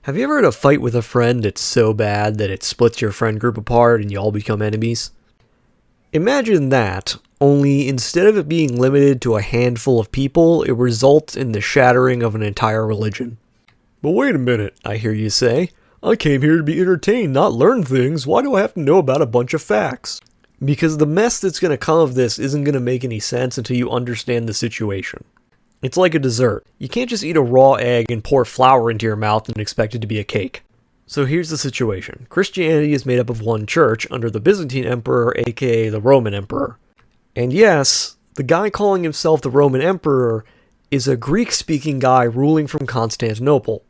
Have you ever had a fight with a friend that's so bad that it splits your friend group apart and you all become enemies? Imagine that, only instead of it being limited to a handful of people, it results in the shattering of an entire religion. But wait a minute, I hear you say. I came here to be entertained, not learn things. Why do I have to know about a bunch of facts? Because the mess that's going to come of this isn't going to make any sense until you understand the situation. It's like a dessert. You can't just eat a raw egg and pour flour into your mouth and expect it to be a cake. So here's the situation. Christianity is made up of one church under the Byzantine Emperor, aka the Roman Emperor. And yes, the guy calling himself the Roman Emperor is a Greek-speaking guy ruling from Constantinople.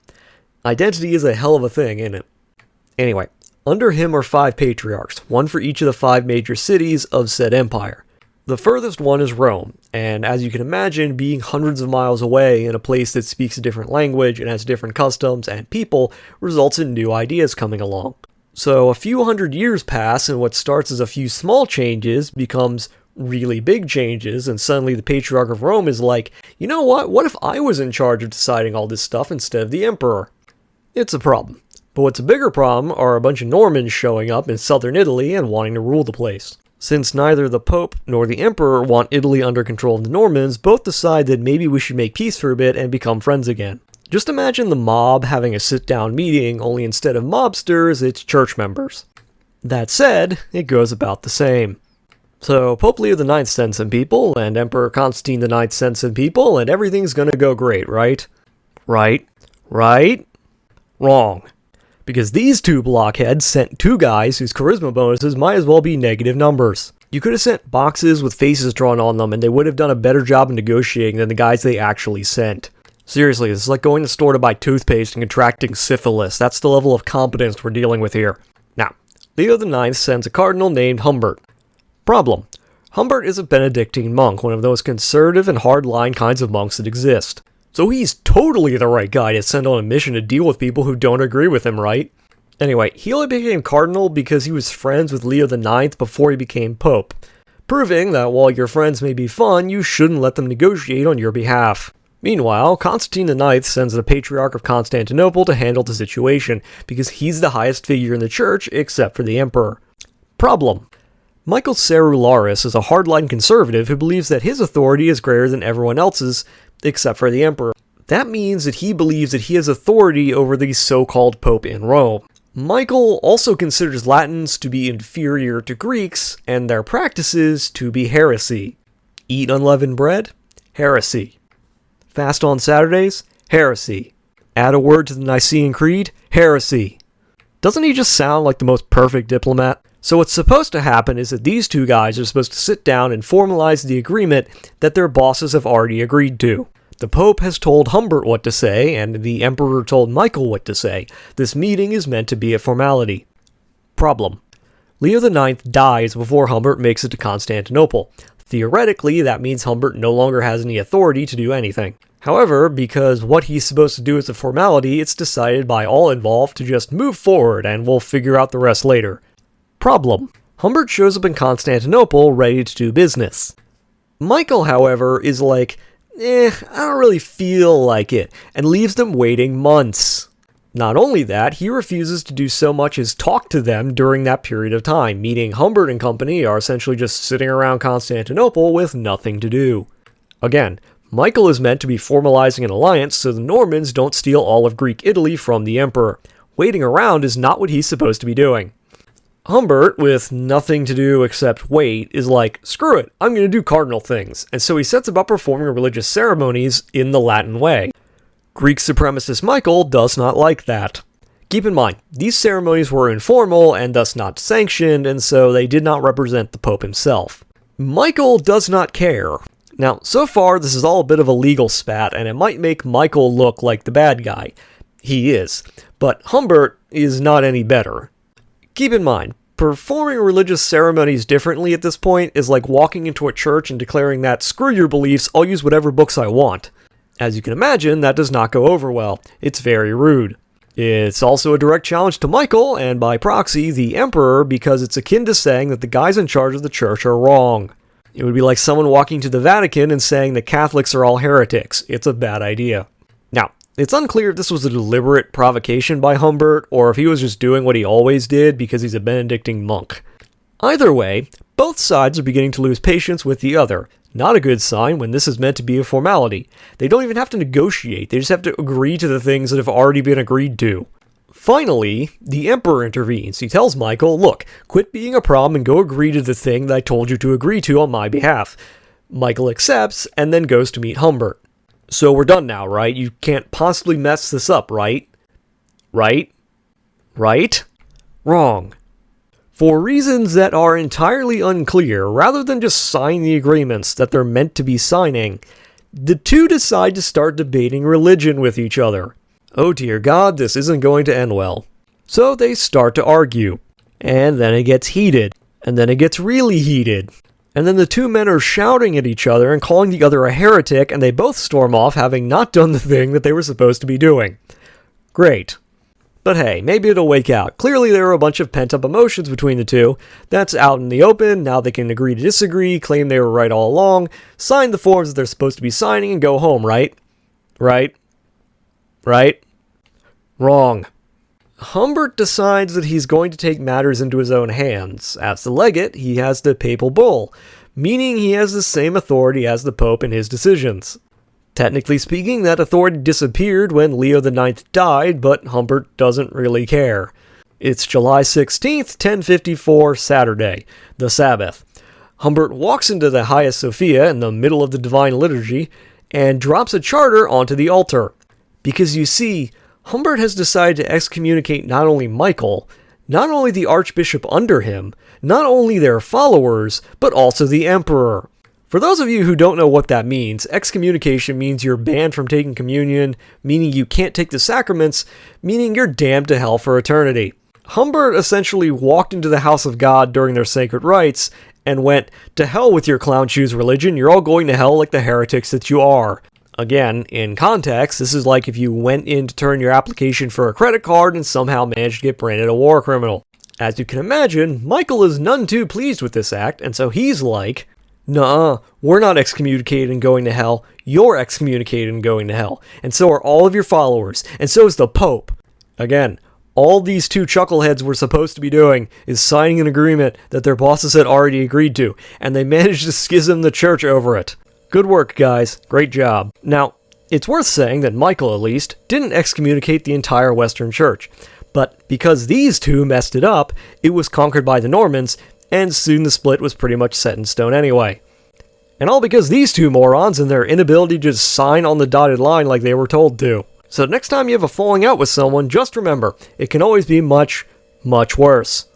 Identity is a hell of a thing, ain't it? Anyway, under him are 5 patriarchs, one for each of the 5 major cities of said empire. The furthest one is Rome, and as you can imagine, being hundreds of miles away in a place that speaks a different language and has different customs and people results in new ideas coming along. So a few hundred years pass, and what starts as a few small changes becomes really big changes, and suddenly the Patriarch of Rome is like, you know what? What if I was in charge of deciding all this stuff instead of the Emperor? It's a problem. But what's a bigger problem are a bunch of Normans showing up in southern Italy and wanting to rule the place. Since neither the Pope nor the Emperor want Italy under control of the Normans, both decide that maybe we should make peace for a bit and become friends again. Just imagine the mob having a sit-down meeting, only instead of mobsters, it's church members. That said, it goes about the same. So Pope Leo IX sends some people, and Emperor Constantine IX sends some people, and everything's gonna go great, right? Right? Wrong. Because these 2 blockheads sent 2 guys whose charisma bonuses might as well be negative numbers. You could have sent boxes with faces drawn on them and they would have done a better job of negotiating than the guys they actually sent. Seriously, this is like going to the store to buy toothpaste and contracting syphilis. That's the level of competence we're dealing with here. Now, Leo IX sends a cardinal named Humbert. Problem. Humbert is a Benedictine monk, one of those conservative and hardline kinds of monks that exist. So he's totally the right guy to send on a mission to deal with people who don't agree with him, right? Anyway, he only became cardinal because he was friends with Leo IX before he became pope, proving that while your friends may be fun, you shouldn't let them negotiate on your behalf. Meanwhile, Constantine IX sends the Patriarch of Constantinople to handle the situation, because he's the highest figure in the church except for the emperor. Problem. Michael Cerularis is a hardline conservative who believes that his authority is greater than everyone else's, except for the emperor. That means that he believes that he has authority over the so-called Pope in Rome. Michael also considers Latins to be inferior to Greeks, and their practices to be heresy. Eat unleavened bread? Heresy. Fast on Saturdays? Heresy. Add a word to the Nicene Creed? Heresy. Doesn't he just sound like the most perfect diplomat? So what's supposed to happen is that these 2 guys are supposed to sit down and formalize the agreement that their bosses have already agreed to. The Pope has told Humbert what to say, and the Emperor told Michael what to say. This meeting is meant to be a formality. Problem. Leo IX dies before Humbert makes it to Constantinople. Theoretically, that means Humbert no longer has any authority to do anything. However, because what he's supposed to do is a formality, it's decided by all involved to just move forward, and we'll figure out the rest later. Problem. Humbert shows up in Constantinople ready to do business. Michael, however, is like, I don't really feel like it, and leaves them waiting months. Not only that, he refuses to do so much as talk to them during that period of time, meaning Humbert and company are essentially just sitting around Constantinople with nothing to do. Again, Michael is meant to be formalizing an alliance so the Normans don't steal all of Greek Italy from the emperor. Waiting around is not what he's supposed to be doing. Humbert, with nothing to do except wait, is like, screw it, I'm going to do cardinal things, and so he sets about performing religious ceremonies in the Latin way. Greek supremacist Michael does not like that. Keep in mind, these ceremonies were informal and thus not sanctioned, and so they did not represent the Pope himself. Michael does not care. Now, so far this is all a bit of a legal spat, and it might make Michael look like the bad guy. He is. But Humbert is not any better. Keep in mind, performing religious ceremonies differently at this point is like walking into a church and declaring that, screw your beliefs, I'll use whatever books I want. As you can imagine, that does not go over well. It's very rude. It's also a direct challenge to Michael, and by proxy, the Emperor, because it's akin to saying that the guys in charge of the church are wrong. It would be like someone walking to the Vatican and saying that Catholics are all heretics. It's a bad idea. Now, It's unclear if this was a deliberate provocation by Humbert, or if he was just doing what he always did because he's a Benedictine monk. Either way, both sides are beginning to lose patience with the other. Not a good sign when this is meant to be a formality. They don't even have to negotiate, they just have to agree to the things that have already been agreed to. Finally, the Emperor intervenes. He tells Michael, look, quit being a problem and go agree to the thing that I told you to agree to on my behalf. Michael accepts and then goes to meet Humbert. So we're done now, right? You can't possibly mess this up, right? Right? Right? Wrong. For reasons that are entirely unclear, rather than just sign the agreements that they're meant to be signing, the two decide to start debating religion with each other. Oh dear God, this isn't going to end well. So they start to argue. And then it gets heated. And then it gets really heated. And then the two men are shouting at each other and calling the other a heretic, and they both storm off having not done the thing that they were supposed to be doing. Great. But hey, maybe it'll wake out. Clearly there are a bunch of pent-up emotions between the two. That's out in the open. Now they can agree to disagree, claim they were right all along, sign the forms that they're supposed to be signing, and go home, right? Right? Right? Wrong. Humbert decides that he's going to take matters into his own hands. As the legate, he has the papal bull, meaning he has the same authority as the Pope in his decisions. Technically speaking, that authority disappeared when Leo IX died, but Humbert doesn't really care. It's July 16th, 1054, Saturday, the Sabbath. Humbert walks into the Hagia Sophia in the middle of the Divine Liturgy and drops a charter onto the altar. Because you see, Humbert has decided to excommunicate not only Michael, not only the archbishop under him, not only their followers, but also the emperor. For those of you who don't know what that means, excommunication means you're banned from taking communion, meaning you can't take the sacraments, meaning you're damned to hell for eternity. Humbert essentially walked into the house of God during their sacred rites and went, to hell with your clown shoes religion, you're all going to hell like the heretics that you are. Again, in context, this is like if you went in to turn your application for a credit card and somehow managed to get branded a war criminal. As you can imagine, Michael is none too pleased with this act, and so he's like, nuh-uh, we're not excommunicated and going to hell, you're excommunicated and going to hell, and so are all of your followers, and so is the Pope. Again, all these two chuckleheads were supposed to be doing is signing an agreement that their bosses had already agreed to, and they managed to schism the church over it. Good work, guys. Great job. Now, it's worth saying that Michael, at least, didn't excommunicate the entire Western Church. But because these two messed it up, it was conquered by the Normans, and soon the split was pretty much set in stone anyway. And all because these two morons and their inability to just sign on the dotted line like they were told to. So next time you have a falling out with someone, just remember, it can always be much, much worse.